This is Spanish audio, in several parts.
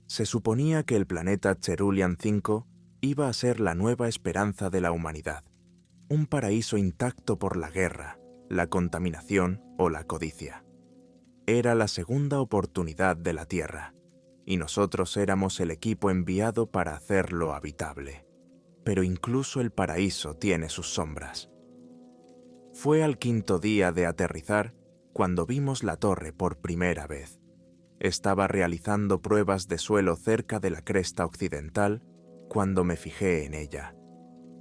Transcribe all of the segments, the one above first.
Se suponía que el planeta Cherulian 5 iba a ser la nueva esperanza de la humanidad, un paraíso intacto por la guerra, la contaminación o la codicia. Era la segunda oportunidad de la Tierra, y nosotros éramos el equipo enviado para hacerlo habitable. Pero incluso el paraíso tiene sus sombras. Fue al quinto día de aterrizar cuando vimos la torre por primera vez. Estaba realizando pruebas de suelo cerca de la cresta occidental cuando me fijé en ella.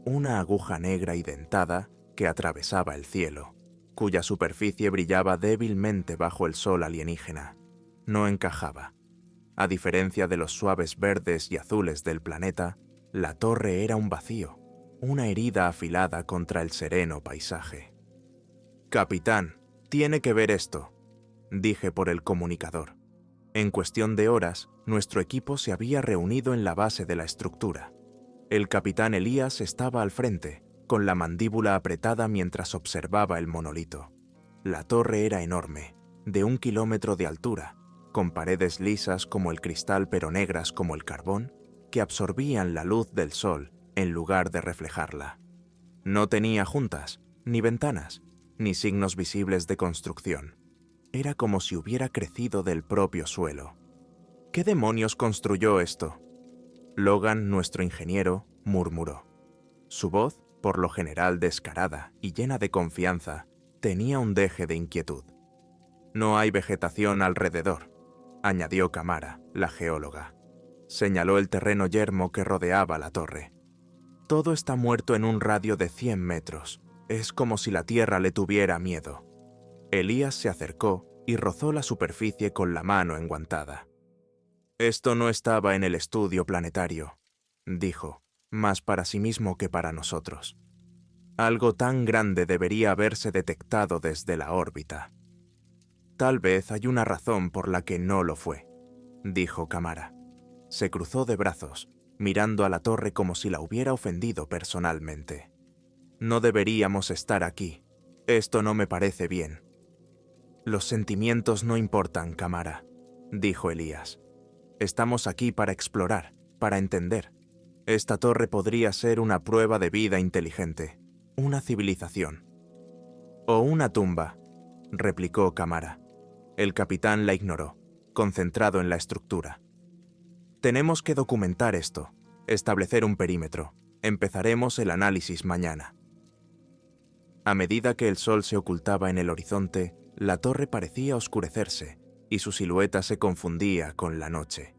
Una aguja negra y dentada que atravesaba el cielo, cuya superficie brillaba débilmente bajo el sol alienígena. No encajaba. A diferencia de los suaves verdes y azules del planeta, la torre era un vacío, una herida afilada contra el sereno paisaje. «Capitán, tiene que ver esto», dije por el comunicador. En cuestión de horas, nuestro equipo se había reunido en la base de la estructura. El capitán Elías estaba al frente, con la mandíbula apretada mientras observaba el monolito. La torre era enorme, de 1 kilómetro de altura, con paredes lisas como el cristal pero negras como el carbón, que absorbían la luz del sol en lugar de reflejarla. No tenía juntas, ni ventanas, ni signos visibles de construcción. Era como si hubiera crecido del propio suelo. ¿Qué demonios construyó esto? Logan, nuestro ingeniero, murmuró. Su voz, por lo general descarada y llena de confianza, tenía un deje de inquietud. No hay vegetación alrededor, añadió Camara, la geóloga. Señaló el terreno yermo que rodeaba la torre. Todo está muerto en un radio de 100 metros. Es como si la tierra le tuviera miedo. Elías se acercó y rozó la superficie con la mano enguantada. Esto no estaba en el estudio planetario, dijo, más para sí mismo que para nosotros. Algo tan grande debería haberse detectado desde la órbita. Tal vez hay una razón por la que no lo fue, dijo Camara. Se cruzó de brazos, mirando a la torre como si la hubiera ofendido personalmente. No deberíamos estar aquí. Esto no me parece bien. Los sentimientos no importan, Camara, dijo Elías. Estamos aquí para explorar, para entender. Esta torre podría ser una prueba de vida inteligente, una civilización. O una tumba, replicó Camara. El capitán la ignoró, concentrado en la estructura. Tenemos que documentar esto, establecer un perímetro. Empezaremos el análisis mañana. A medida que el sol se ocultaba en el horizonte, la torre parecía oscurecerse y su silueta se confundía con la noche.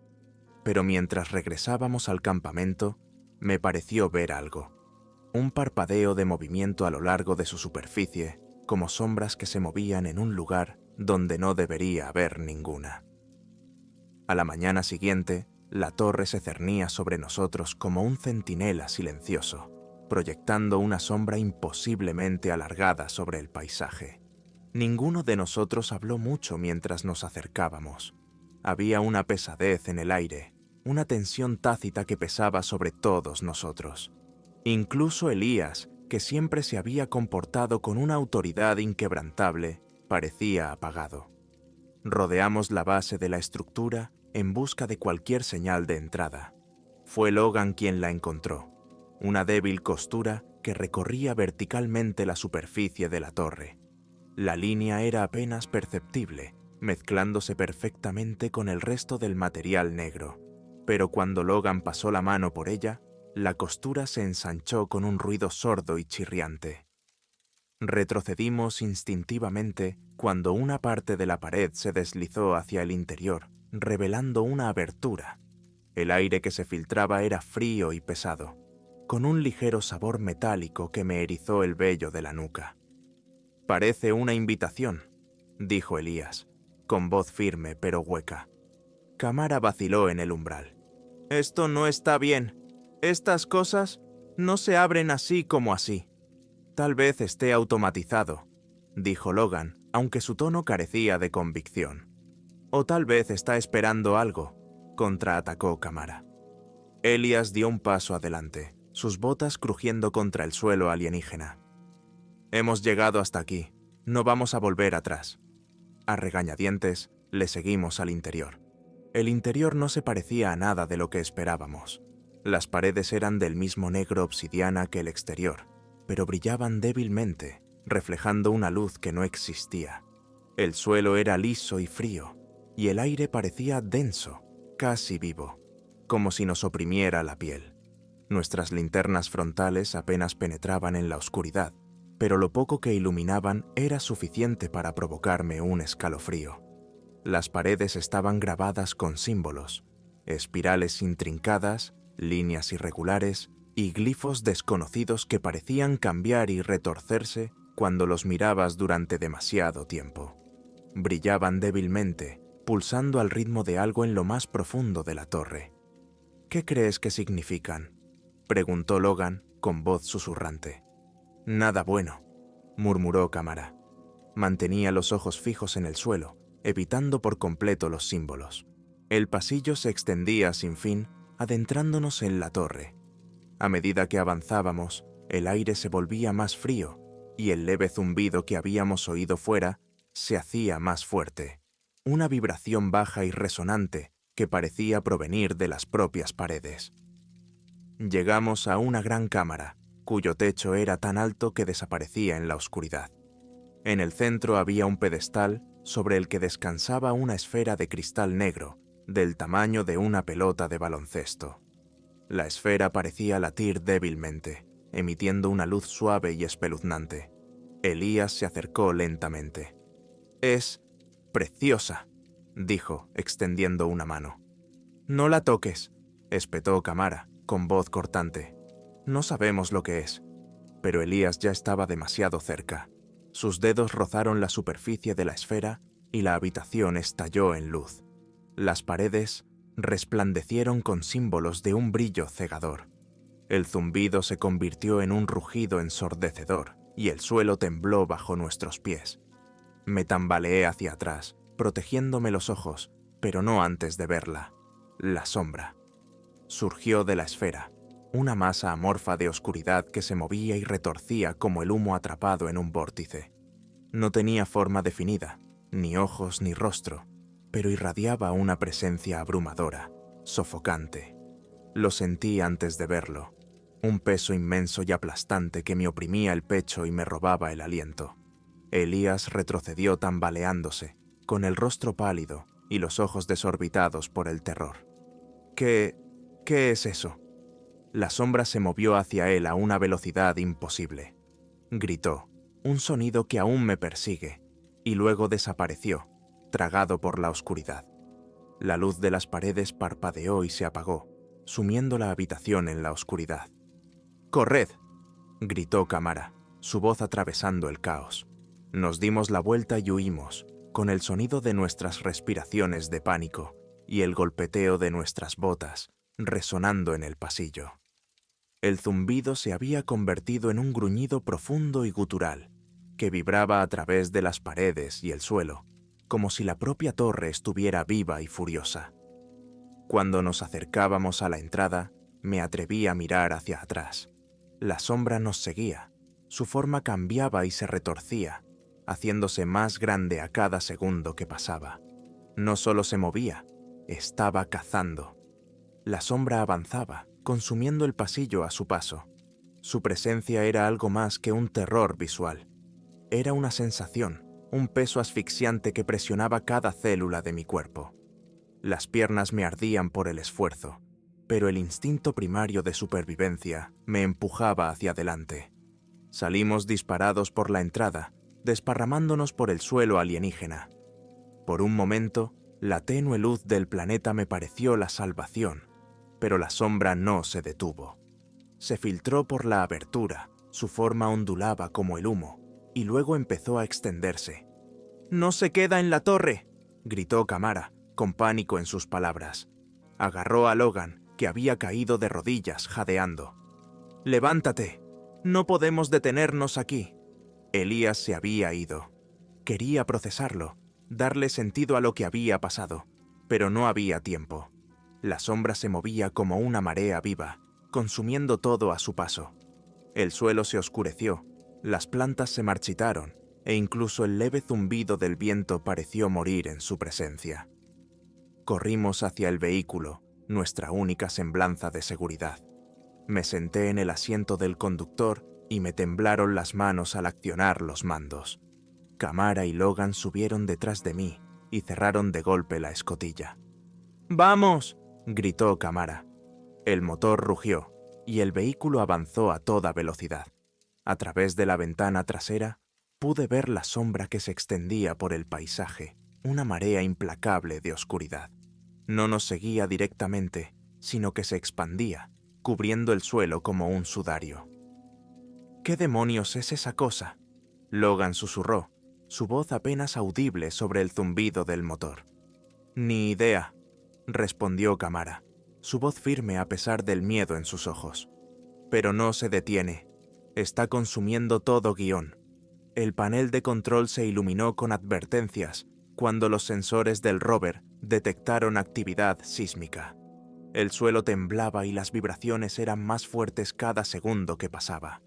Pero mientras regresábamos al campamento, me pareció ver algo. Un parpadeo de movimiento a lo largo de su superficie, como sombras que se movían en un lugar donde no debería haber ninguna. A la mañana siguiente, la torre se cernía sobre nosotros como un centinela silencioso, proyectando una sombra imposiblemente alargada sobre el paisaje. Ninguno de nosotros habló mucho mientras nos acercábamos. Había una pesadez en el aire, una tensión tácita que pesaba sobre todos nosotros. Incluso Elías, que siempre se había comportado con una autoridad inquebrantable, parecía apagado. Rodeamos la base de la estructura en busca de cualquier señal de entrada. Fue Logan quien la encontró, una débil costura que recorría verticalmente la superficie de la torre. La línea era apenas perceptible, mezclándose perfectamente con el resto del material negro, pero cuando Logan pasó la mano por ella, la costura se ensanchó con un ruido sordo y chirriante. Retrocedimos instintivamente cuando una parte de la pared se deslizó hacia el interior, revelando una abertura. El aire que se filtraba era frío y pesado, con un ligero sabor metálico que me erizó el vello de la nuca. «Parece una invitación», dijo Elías, con voz firme pero hueca. Camara vaciló en el umbral. «Esto no está bien. Estas cosas no se abren así como así». «Tal vez esté automatizado», dijo Logan, aunque su tono carecía de convicción. «O tal vez está esperando algo», contraatacó Camara. Elías dio un paso adelante, sus botas crujiendo contra el suelo alienígena. «Hemos llegado hasta aquí. No vamos a volver atrás». A regañadientes, le seguimos al interior. El interior no se parecía a nada de lo que esperábamos. Las paredes eran del mismo negro obsidiana que el exterior, pero brillaban débilmente, reflejando una luz que no existía. El suelo era liso y frío, y el aire parecía denso, casi vivo, como si nos oprimiera la piel. Nuestras linternas frontales apenas penetraban en la oscuridad, pero lo poco que iluminaban era suficiente para provocarme un escalofrío. Las paredes estaban grabadas con símbolos, espirales intrincadas, líneas irregulares y glifos desconocidos que parecían cambiar y retorcerse cuando los mirabas durante demasiado tiempo. Brillaban débilmente, pulsando al ritmo de algo en lo más profundo de la torre. «¿Qué crees que significan?», preguntó Logan con voz susurrante. «Nada bueno», murmuró Camara. Mantenía los ojos fijos en el suelo, evitando por completo los símbolos. El pasillo se extendía sin fin, adentrándonos en la torre. A medida que avanzábamos, el aire se volvía más frío y el leve zumbido que habíamos oído fuera se hacía más fuerte, una vibración baja y resonante que parecía provenir de las propias paredes. Llegamos a una gran cámara, cuyo techo era tan alto que desaparecía en la oscuridad. En el centro había un pedestal sobre el que descansaba una esfera de cristal negro, del tamaño de una pelota de baloncesto. La esfera parecía latir débilmente, emitiendo una luz suave y espeluznante. Elías se acercó lentamente. «Es preciosa», dijo, extendiendo una mano. «No la toques», espetó Camara, con voz cortante. «No sabemos lo que es». Pero Elías ya estaba demasiado cerca. Sus dedos rozaron la superficie de la esfera y la habitación estalló en luz. Las paredes resplandecieron con símbolos de un brillo cegador. El zumbido se convirtió en un rugido ensordecedor y el suelo tembló bajo nuestros pies. Me tambaleé hacia atrás, protegiéndome los ojos, pero no antes de verla. La sombra. Surgió de la esfera, una masa amorfa de oscuridad que se movía y retorcía como el humo atrapado en un vórtice. No tenía forma definida, ni ojos ni rostro, pero irradiaba una presencia abrumadora, sofocante. Lo sentí antes de verlo, un peso inmenso y aplastante que me oprimía el pecho y me robaba el aliento. Elías retrocedió tambaleándose, con el rostro pálido y los ojos desorbitados por el terror. ¿Qué es eso?» La sombra se movió hacia él a una velocidad imposible. Gritó, un sonido que aún me persigue, y luego desapareció, tragado por la oscuridad. La luz de las paredes parpadeó y se apagó, sumiendo la habitación en la oscuridad. «¡Corred!», gritó Camara, su voz atravesando el caos. Nos dimos la vuelta y huimos, con el sonido de nuestras respiraciones de pánico y el golpeteo de nuestras botas resonando en el pasillo. El zumbido se había convertido en un gruñido profundo y gutural, que vibraba a través de las paredes y el suelo, como si la propia torre estuviera viva y furiosa. Cuando nos acercábamos a la entrada, me atreví a mirar hacia atrás. La sombra nos seguía, su forma cambiaba y se retorcía, haciéndose más grande a cada segundo que pasaba. No solo se movía, estaba cazando. La sombra avanzaba, consumiendo el pasillo a su paso. Su presencia era algo más que un terror visual. Era una sensación, un peso asfixiante que presionaba cada célula de mi cuerpo. Las piernas me ardían por el esfuerzo, pero el instinto primario de supervivencia me empujaba hacia adelante. Salimos disparados por la entrada, desparramándonos por el suelo alienígena. Por un momento, la tenue luz del planeta me pareció la salvación, pero la sombra no se detuvo. Se filtró por la abertura, su forma ondulaba como el humo, y luego empezó a extenderse. «¡No se queda en la torre!», gritó Camara, con pánico en sus palabras. Agarró a Logan, que había caído de rodillas, jadeando. «¡Levántate! No podemos detenernos aquí». Elías se había ido. Quería procesarlo, darle sentido a lo que había pasado, pero no había tiempo. La sombra se movía como una marea viva, consumiendo todo a su paso. El suelo se oscureció, las plantas se marchitaron, e incluso el leve zumbido del viento pareció morir en su presencia. Corrimos hacia el vehículo, nuestra única semblanza de seguridad. Me senté en el asiento del conductor y me temblaron las manos al accionar los mandos. Kamara y Logan subieron detrás de mí y cerraron de golpe la escotilla. ¡Vamos!, gritó Kamara. El motor rugió y el vehículo avanzó a toda velocidad. A través de la ventana trasera pude ver la sombra que se extendía por el paisaje, una marea implacable de oscuridad. No nos seguía directamente, sino que se expandía, cubriendo el suelo como un sudario. ¿Qué demonios es esa cosa?, Logan susurró, su voz apenas audible sobre el zumbido del motor. Ni idea, respondió Kamara, su voz firme a pesar del miedo en sus ojos. Pero no se detiene. Está consumiendo todo guión. El panel de control se iluminó con advertencias cuando los sensores del rover detectaron actividad sísmica. El suelo temblaba y las vibraciones eran más fuertes cada segundo que pasaba.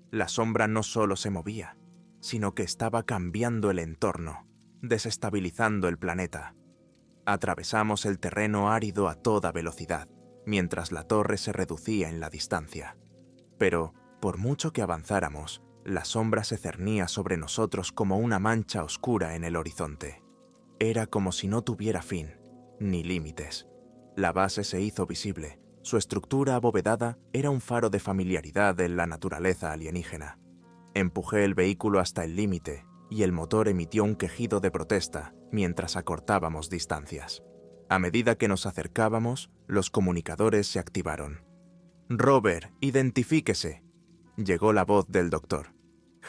La sombra no solo se movía, sino que estaba cambiando el entorno, desestabilizando el planeta. Atravesamos el terreno árido a toda velocidad, mientras la torre se reducía en la distancia. Pero, por mucho que avanzáramos, la sombra se cernía sobre nosotros como una mancha oscura en el horizonte. Era como si no tuviera fin, ni límites. La base se hizo visible. Su estructura abovedada era un faro de familiaridad en la naturaleza alienígena. Empujé el vehículo hasta el límite y el motor emitió un quejido de protesta mientras acortábamos distancias. A medida que nos acercábamos, los comunicadores se activaron. «Robert, identifíquese», llegó la voz del doctor.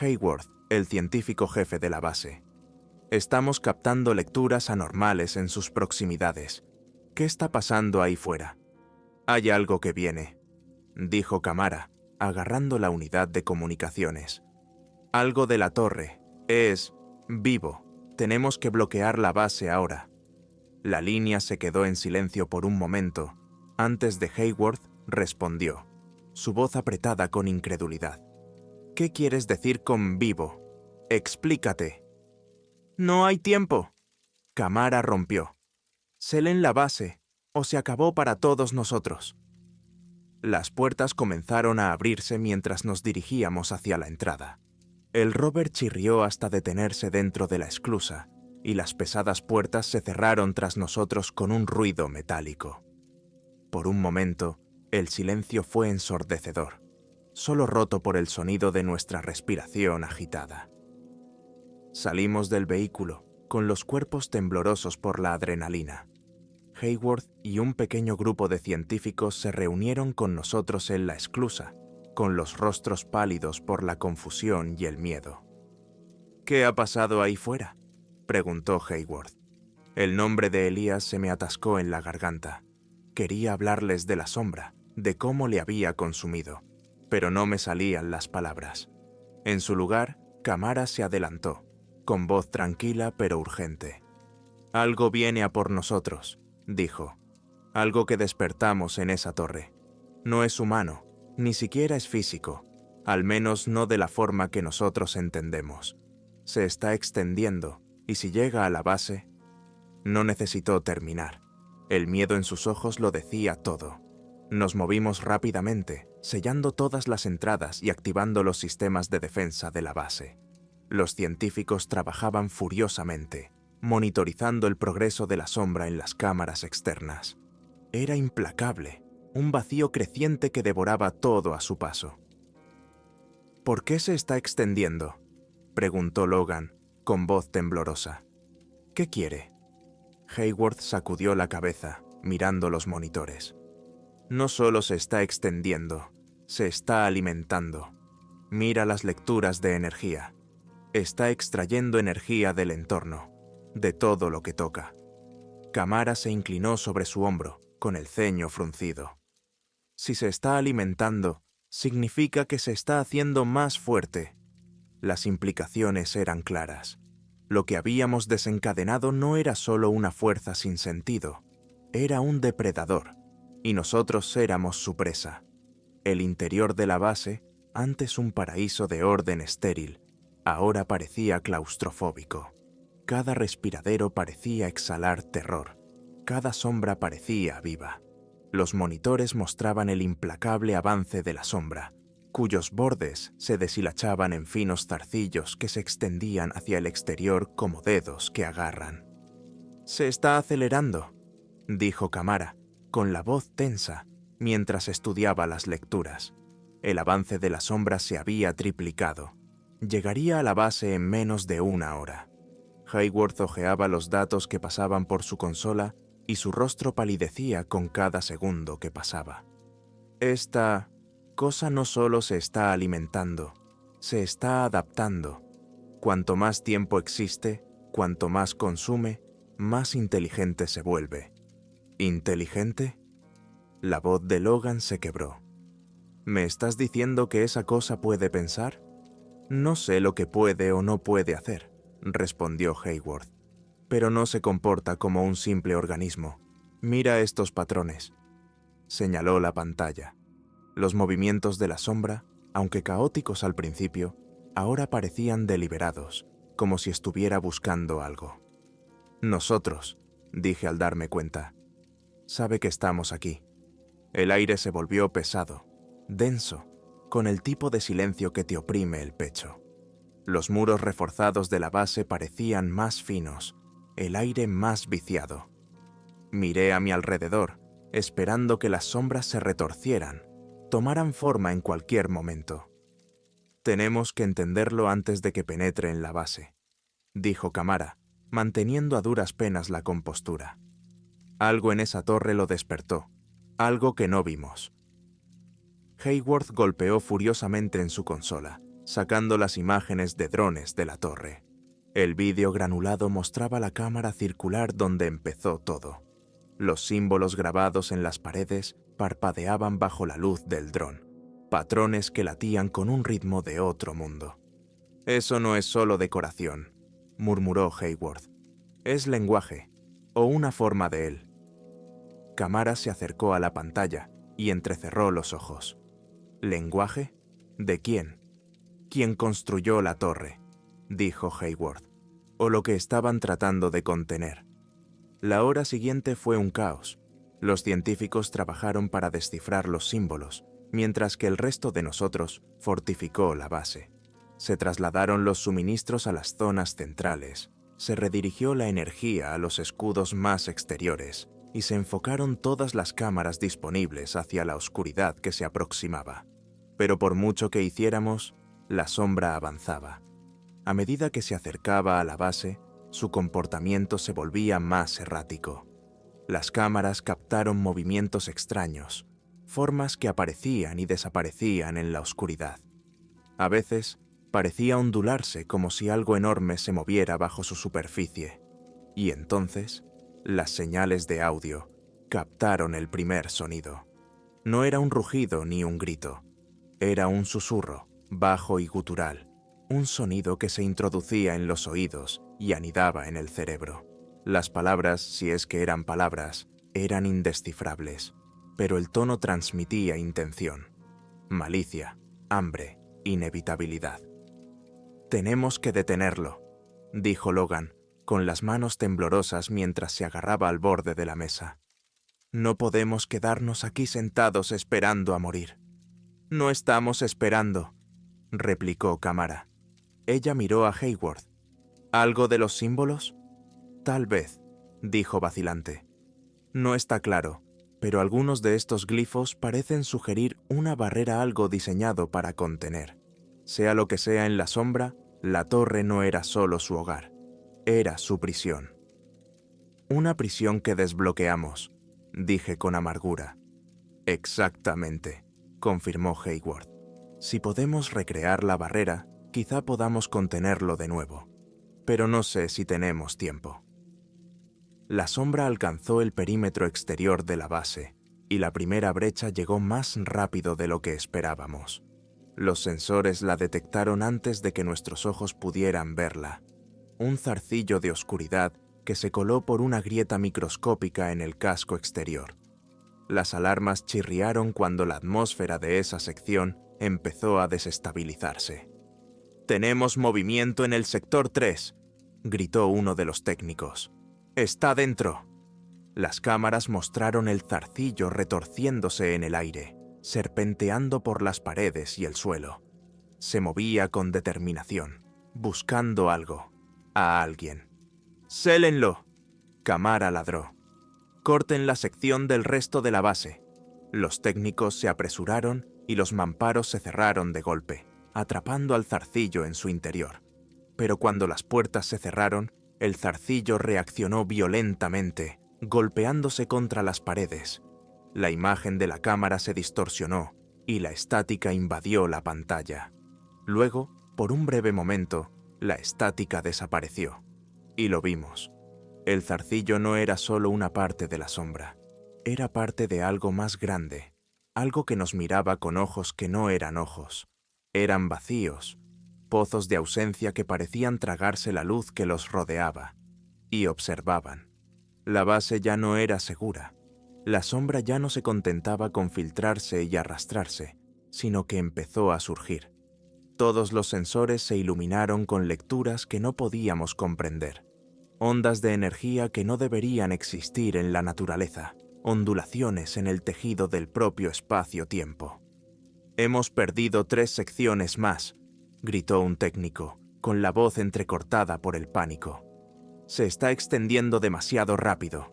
Hayworth, el científico jefe de la base. «Estamos captando lecturas anormales en sus proximidades. ¿Qué está pasando ahí fuera?» «Hay algo que viene», dijo Kamara, agarrando la unidad de comunicaciones. «Algo de la torre. Es vivo. Tenemos que bloquear la base ahora». La línea se quedó en silencio por un momento, antes de Hayworth respondió, su voz apretada con incredulidad. «¿Qué quieres decir con vivo? Explícate». «No hay tiempo». Kamara rompió. «Selen la base, o se acabó para todos nosotros». Las puertas comenzaron a abrirse mientras nos dirigíamos hacia la entrada. El rover chirrió hasta detenerse dentro de la esclusa, y las pesadas puertas se cerraron tras nosotros con un ruido metálico. Por un momento, el silencio fue ensordecedor, solo roto por el sonido de nuestra respiración agitada. Salimos del vehículo, con los cuerpos temblorosos por la adrenalina. Hayworth y un pequeño grupo de científicos se reunieron con nosotros en la esclusa, con los rostros pálidos por la confusión y el miedo. «¿Qué ha pasado ahí fuera?», preguntó Hayworth. El nombre de Elías se me atascó en la garganta. Quería hablarles de la sombra, de cómo le había consumido, pero no me salían las palabras. En su lugar, Kamara se adelantó, con voz tranquila pero urgente. «Algo viene a por nosotros», dijo. «Algo que despertamos en esa torre. No es humano, ni siquiera es físico, al menos no de la forma que nosotros entendemos. Se está extendiendo, y si llega a la base...» No necesitó terminar. El miedo en sus ojos lo decía todo. Nos movimos rápidamente, sellando todas las entradas y activando los sistemas de defensa de la base. Los científicos trabajaban furiosamente, monitorizando el progreso de la sombra en las cámaras externas. Era implacable, un vacío creciente que devoraba todo a su paso. «¿Por qué se está extendiendo?», preguntó Logan, con voz temblorosa. «¿Qué quiere?». Hayworth sacudió la cabeza, mirando los monitores. «No solo se está extendiendo, se está alimentando. Mira las lecturas de energía. Está extrayendo energía del entorno, de todo lo que toca». Kamara se inclinó sobre su hombro, con el ceño fruncido. «Si se está alimentando, significa que se está haciendo más fuerte». Las implicaciones eran claras. Lo que habíamos desencadenado no era solo una fuerza sin sentido, era un depredador, y nosotros éramos su presa. El interior de la base, antes un paraíso de orden estéril, ahora parecía claustrofóbico. Cada respiradero parecía exhalar terror. cada sombra parecía viva. Los monitores mostraban el implacable avance de la sombra, cuyos bordes se deshilachaban en finos zarcillos que se extendían hacia el exterior como dedos que agarran. «Se está acelerando», dijo Kamara, con la voz tensa, mientras estudiaba las lecturas. El avance de la sombra se había triplicado. Llegaría a la base en menos de 1 hora. Hayward hojeaba los datos que pasaban por su consola y su rostro palidecía con cada segundo que pasaba. Esta cosa no solo se está alimentando, se está adaptando. Cuanto más tiempo existe, cuanto más consume, más inteligente se vuelve. ¿Inteligente? La voz de Logan se quebró. ¿Me estás diciendo que esa cosa puede pensar? No sé lo que puede o no puede hacer, respondió Hayward, pero no se comporta como un simple organismo. Mira estos patrones. Señaló la pantalla. Los movimientos de la sombra, aunque caóticos al principio, ahora parecían deliberados, como si estuviera buscando algo. Nosotros, dije al darme cuenta. Sabe que estamos aquí. El aire se volvió pesado, denso, con el tipo de silencio que te oprime el pecho. Los muros reforzados de la base parecían más finos, el aire más viciado. Miré a mi alrededor, esperando que las sombras se retorcieran, tomaran forma en cualquier momento. Tenemos que entenderlo antes de que penetre en la base, dijo Kamara, manteniendo a duras penas la compostura. Algo en esa torre lo despertó, algo que no vimos. Hayward golpeó furiosamente en su consola, sacando las imágenes de drones de la torre. El vídeo granulado mostraba la cámara circular donde empezó todo. Los símbolos grabados en las paredes parpadeaban bajo la luz del dron, patrones que latían con un ritmo de otro mundo. «Eso no es solo decoración», murmuró Hayward. «Es lenguaje, o una forma de él». Kamara se acercó a la pantalla y entrecerró los ojos. «¿Lenguaje? ¿De quién?» «¿Quién construyó la torre?», dijo Hayward. «O lo que estaban tratando de contener». La hora siguiente fue un caos. Los científicos trabajaron para descifrar los símbolos, mientras que el resto de nosotros fortificó la base. Se trasladaron los suministros a las zonas centrales, se redirigió la energía a los escudos más exteriores y se enfocaron todas las cámaras disponibles hacia la oscuridad que se aproximaba. Pero por mucho que hiciéramos, la sombra avanzaba. A medida que se acercaba a la base, su comportamiento se volvía más errático. Las cámaras captaron movimientos extraños, formas que aparecían y desaparecían en la oscuridad. A veces, parecía ondularse como si algo enorme se moviera bajo su superficie. Y entonces, las señales de audio captaron el primer sonido. No era un rugido ni un grito. Era un susurro, bajo y gutural, un sonido que se introducía en los oídos y anidaba en el cerebro. Las palabras, si es que eran palabras, eran indescifrables, pero el tono transmitía intención, malicia, hambre, inevitabilidad. «Tenemos que detenerlo», dijo Logan, con las manos temblorosas mientras se agarraba al borde de la mesa. «No podemos quedarnos aquí sentados esperando a morir». «No estamos esperando», replicó Kamara. Ella miró a Hayward. «¿Algo de los símbolos?» «Tal vez», dijo vacilante. «No está claro, pero algunos de estos glifos parecen sugerir una barrera, algo diseñado para contener. Sea lo que sea en la sombra, la torre no era solo su hogar, era su prisión». «Una prisión que desbloqueamos», dije con amargura. «Exactamente», confirmó Hayward. «Si podemos recrear la barrera, quizá podamos contenerlo de nuevo. Pero no sé si tenemos tiempo». La sombra alcanzó el perímetro exterior de la base, y la primera brecha llegó más rápido de lo que esperábamos. Los sensores la detectaron antes de que nuestros ojos pudieran verla. Un zarcillo de oscuridad que se coló por una grieta microscópica en el casco exterior. Las alarmas chirriaron cuando la atmósfera de esa sección empezó a desestabilizarse. «Tenemos movimiento en el sector 3», gritó uno de los técnicos. «Está dentro». Las cámaras mostraron el zarcillo retorciéndose en el aire, serpenteando por las paredes y el suelo. Se movía con determinación, buscando algo, a alguien. «¡Sélenlo!», Kamara ladró. «Corten la sección del resto de la base». Los técnicos se apresuraron y los mamparos se cerraron de golpe, atrapando al zarcillo en su interior. Pero cuando las puertas se cerraron, el zarcillo reaccionó violentamente, golpeándose contra las paredes. La imagen de la cámara se distorsionó y la estática invadió la pantalla. Luego, por un breve momento, la estática desapareció. Y lo vimos. El zarcillo no era solo una parte de la sombra. Era parte de algo más grande, algo que nos miraba con ojos que no eran ojos. Eran vacíos, pozos de ausencia que parecían tragarse la luz que los rodeaba. Y observaban. La base ya no era segura. La sombra ya no se contentaba con filtrarse y arrastrarse, sino que empezó a surgir. Todos los sensores se iluminaron con lecturas que no podíamos comprender. Ondas de energía que no deberían existir en la naturaleza. Ondulaciones en el tejido del propio espacio-tiempo. «Hemos perdido 3 secciones más», gritó un técnico, con la voz entrecortada por el pánico. «Se está extendiendo demasiado rápido».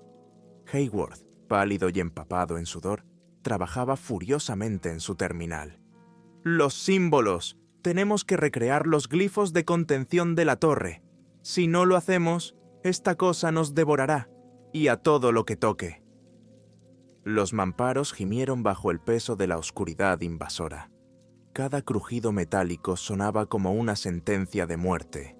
Hayward, pálido y empapado en sudor, trabajaba furiosamente en su terminal. «Los símbolos. Tenemos que recrear los glifos de contención de la torre. Si no lo hacemos, esta cosa nos devorará, y a todo lo que toque». Los mamparos gimieron bajo el peso de la oscuridad invasora. Cada crujido metálico sonaba como una sentencia de muerte.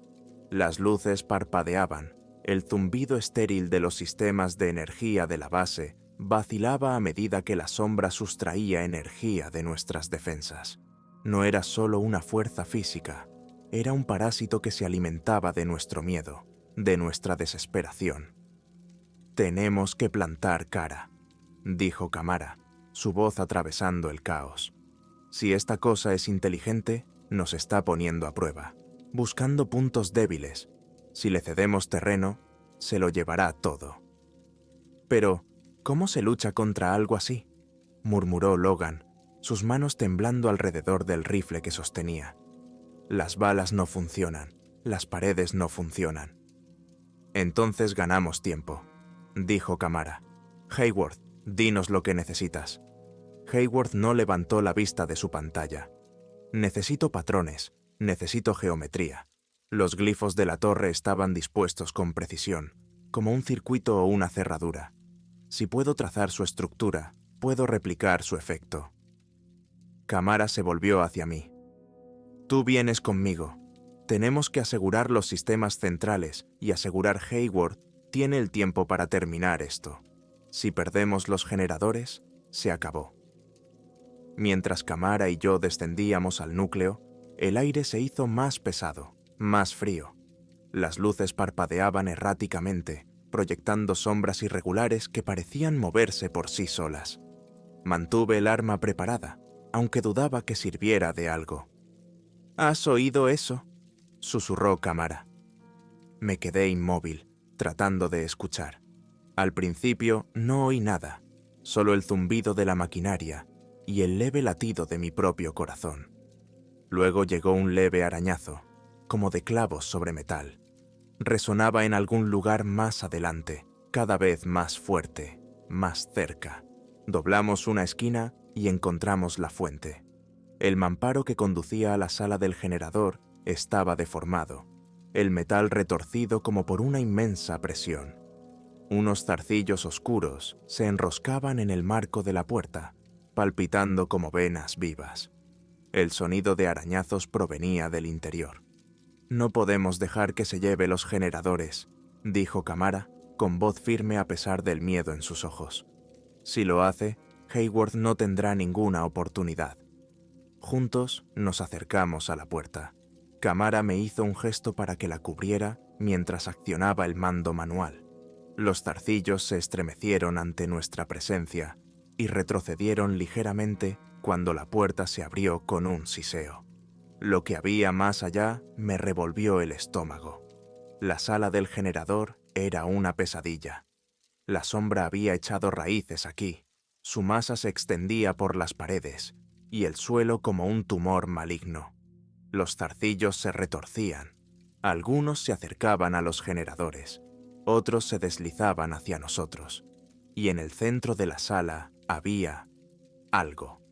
Las luces parpadeaban. El zumbido estéril de los sistemas de energía de la base vacilaba a medida que la sombra sustraía energía de nuestras defensas. No era solo una fuerza física, era un parásito que se alimentaba de nuestro miedo, de nuestra desesperación. «Tenemos que plantar cara», dijo Kamara, su voz atravesando el caos. «Si esta cosa es inteligente, nos está poniendo a prueba, buscando puntos débiles. Si le cedemos terreno, se lo llevará todo». «Pero, ¿cómo se lucha contra algo así?», murmuró Logan, sus manos temblando alrededor del rifle que sostenía. «Las balas no funcionan, las paredes no funcionan». «Entonces ganamos tiempo», dijo Kamara. «Hayward, dinos lo que necesitas». Hayward no levantó la vista de su pantalla. «Necesito patrones, necesito geometría». Los glifos de la torre estaban dispuestos con precisión, como un circuito o una cerradura. Si puedo trazar su estructura, puedo replicar su efecto. Kamara se volvió hacia mí. «Tú vienes conmigo. Tenemos que asegurar los sistemas centrales y asegurar Hayward tiene el tiempo para terminar esto. Si perdemos los generadores, se acabó». Mientras Kamara y yo descendíamos al núcleo, el aire se hizo más pesado, más frío. Las luces parpadeaban erráticamente, proyectando sombras irregulares que parecían moverse por sí solas. Mantuve el arma preparada, aunque dudaba que sirviera de algo. «¿Has oído eso?», susurró Kamara. Me quedé inmóvil, tratando de escuchar. Al principio no oí nada, solo el zumbido de la maquinaria y el leve latido de mi propio corazón. Luego llegó un leve arañazo, como de clavos sobre metal. Resonaba en algún lugar más adelante, cada vez más fuerte, más cerca. Doblamos una esquina y encontramos la fuente. El mamparo que conducía a la sala del generador estaba deformado, el metal retorcido como por una inmensa presión. Unos zarcillos oscuros se enroscaban en el marco de la puerta, palpitando como venas vivas. El sonido de arañazos provenía del interior. «No podemos dejar que se lleve los generadores», dijo Kamara, con voz firme a pesar del miedo en sus ojos. «Si lo hace, Hayward no tendrá ninguna oportunidad». Juntos nos acercamos a la puerta. Kamara me hizo un gesto para que la cubriera mientras accionaba el mando manual. Los zarcillos se estremecieron ante nuestra presencia y retrocedieron ligeramente cuando la puerta se abrió con un siseo. Lo que había más allá me revolvió el estómago. La sala del generador era una pesadilla. La sombra había echado raíces aquí. Su masa se extendía por las paredes y el suelo como un tumor maligno. Los zarcillos se retorcían. Algunos se acercaban a los generadores, otros se deslizaban hacia nosotros. Y en el centro de la sala había algo.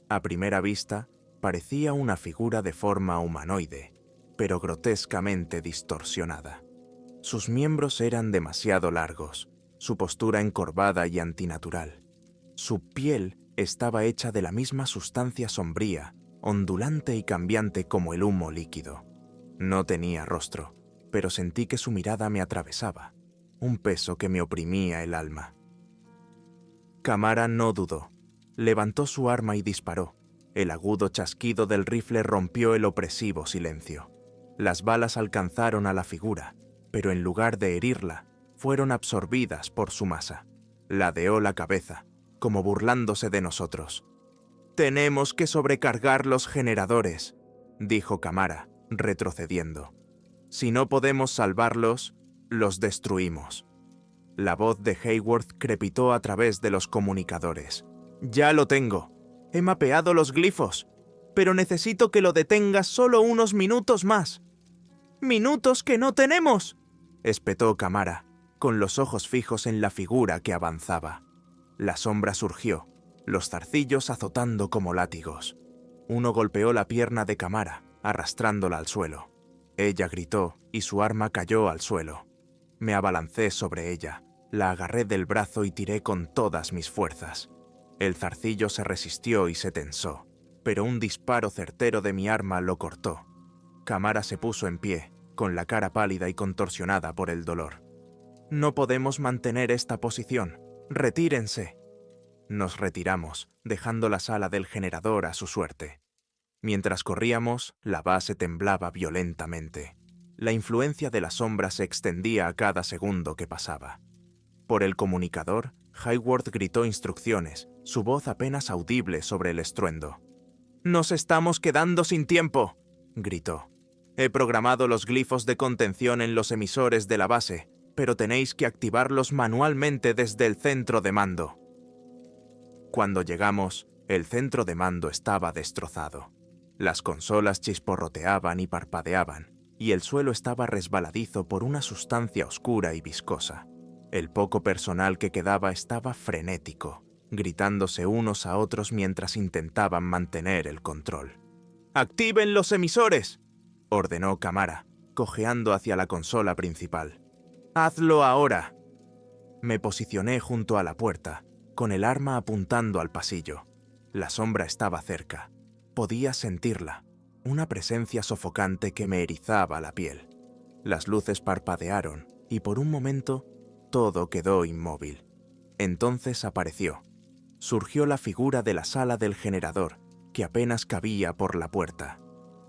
A primera vista, parecía una figura de forma humanoide, pero grotescamente distorsionada. Sus miembros eran demasiado largos, su postura encorvada y antinatural. Su piel estaba hecha de la misma sustancia sombría, ondulante y cambiante como el humo líquido. No tenía rostro, pero sentí que su mirada me atravesaba, un peso que me oprimía el alma. Kamara no dudó. Levantó su arma y disparó. El agudo chasquido del rifle rompió el opresivo silencio. Las balas alcanzaron a la figura, pero en lugar de herirla, fueron absorbidas por su masa. Ladeó la cabeza, como burlándose de nosotros. «Tenemos que sobrecargar los generadores», dijo Kamara, retrocediendo. «Si no podemos salvarlos, los destruimos». La voz de Hayworth crepitó a través de los comunicadores. «Ya lo tengo. He mapeado los glifos, pero necesito que lo detengas solo unos minutos más». «¡Minutos que no tenemos!», espetó Kamara, con los ojos fijos en la figura que avanzaba. La sombra surgió, los zarcillos azotando como látigos. Uno golpeó la pierna de Kamara, arrastrándola al suelo. Ella gritó y su arma cayó al suelo. Me abalancé sobre ella, la agarré del brazo y tiré con todas mis fuerzas. El zarcillo se resistió y se tensó, pero un disparo certero de mi arma lo cortó. Kamara se puso en pie, con la cara pálida y contorsionada por el dolor. «No podemos mantener esta posición. Retírense». Nos retiramos, dejando la sala del generador a su suerte. Mientras corríamos, la base temblaba violentamente. La influencia de la sombra se extendía a cada segundo que pasaba. Por el comunicador, Hayworth gritó instrucciones, su voz apenas audible sobre el estruendo. «¡Nos estamos quedando sin tiempo!», gritó. «He programado los glifos de contención en los emisores de la base, pero tenéis que activarlos manualmente desde el centro de mando». Cuando llegamos, el centro de mando estaba destrozado. Las consolas chisporroteaban y parpadeaban, y el suelo estaba resbaladizo por una sustancia oscura y viscosa. El poco personal que quedaba estaba frenético, gritándose unos a otros mientras intentaban mantener el control. «¡Activen los emisores!», ordenó Kamara, cojeando hacia la consola principal. «¡Hazlo ahora!». Me posicioné junto a la puerta, con el arma apuntando al pasillo. La sombra estaba cerca. Podía sentirla, una presencia sofocante que me erizaba la piel. Las luces parpadearon y por un momento todo quedó inmóvil. Entonces apareció. Surgió la figura de la sala del generador, que apenas cabía por la puerta.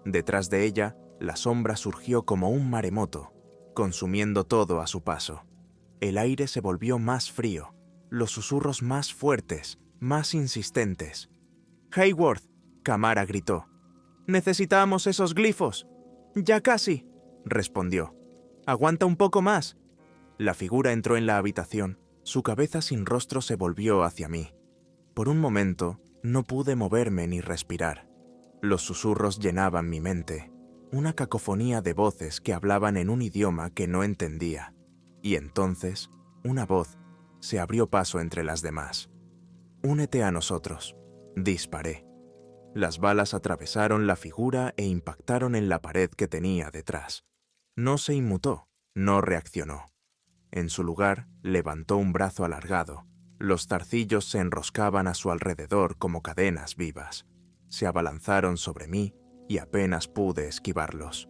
Detrás de ella, la sombra surgió como un maremoto, consumiendo todo a su paso. El aire se volvió más frío, los susurros más fuertes, más insistentes. «¡Hayworth!», Kamara gritó. «¡Necesitamos esos glifos!». «Ya casi», respondió. «Aguanta un poco más». La figura entró en la habitación. Su cabeza sin rostro se volvió hacia mí. Por un momento, no pude moverme ni respirar. Los susurros llenaban mi mente, una cacofonía de voces que hablaban en un idioma que no entendía. Y entonces, una voz se abrió paso entre las demás. «Únete a nosotros», disparé. Las balas atravesaron la figura e impactaron en la pared que tenía detrás. No se inmutó, no reaccionó. En su lugar, levantó un brazo alargado. Los zarcillos se enroscaban a su alrededor como cadenas vivas. Se abalanzaron sobre mí y apenas pude esquivarlos.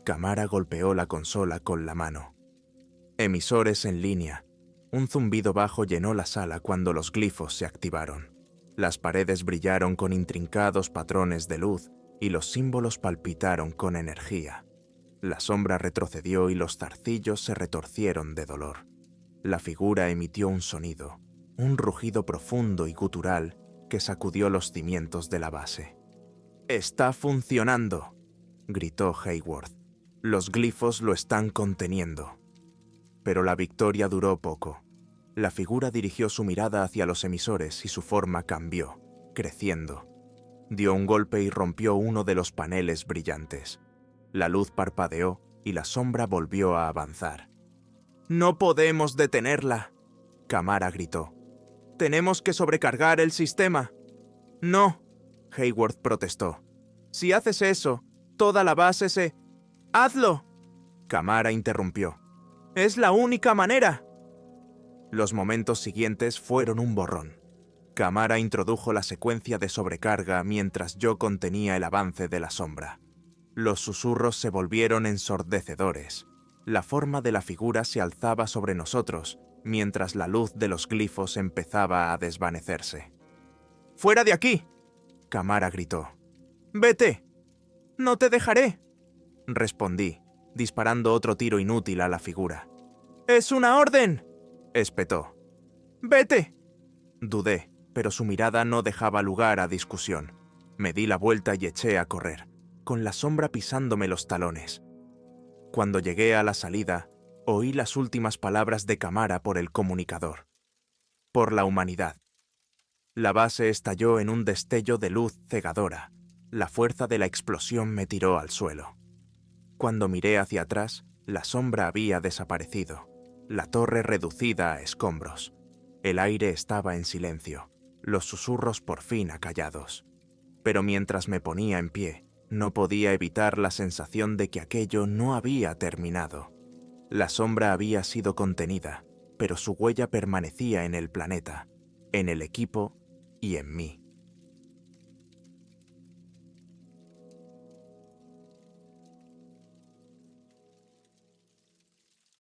Kamara golpeó la consola con la mano. Emisores en línea. Un zumbido bajo llenó la sala cuando los glifos se activaron. Las paredes brillaron con intrincados patrones de luz y los símbolos palpitaron con energía. La sombra retrocedió y los zarcillos se retorcieron de dolor. La figura emitió un sonido, un rugido profundo y gutural que sacudió los cimientos de la base. «¡Está funcionando!», gritó Hayworth. «Los glifos lo están conteniendo». Pero la victoria duró poco. La figura dirigió su mirada hacia los emisores y su forma cambió, creciendo. Dio un golpe y rompió uno de los paneles brillantes. La luz parpadeó y la sombra volvió a avanzar. «¡No podemos detenerla!», Kamara gritó. «Tenemos que sobrecargar el sistema». «No», Hayward protestó. «Si haces eso, toda la base se...». «¡Hazlo!», Kamara interrumpió. «Es la única manera». Los momentos siguientes fueron un borrón. Kamara introdujo la secuencia de sobrecarga mientras yo contenía el avance de la sombra. Los susurros se volvieron ensordecedores. La forma de la figura se alzaba sobre nosotros, mientras la luz de los glifos empezaba a desvanecerse. «¡Fuera de aquí!», Kamara gritó. «¡Vete!». «No te dejaré», respondí, disparando otro tiro inútil a la figura. «¡Es una orden!», espetó. «¡Vete!». Dudé, pero su mirada no dejaba lugar a discusión. Me di la vuelta y eché a correr, con la sombra pisándome los talones. Cuando llegué a la salida, oí las últimas palabras de Kamara por el comunicador. «Por la humanidad». La base estalló en un destello de luz cegadora. La fuerza de la explosión me tiró al suelo. Cuando miré hacia atrás, la sombra había desaparecido, la torre reducida a escombros. El aire estaba en silencio, los susurros por fin acallados. Pero mientras me ponía en pie, no podía evitar la sensación de que aquello no había terminado. La sombra había sido contenida, pero su huella permanecía en el planeta, en el equipo y en mí.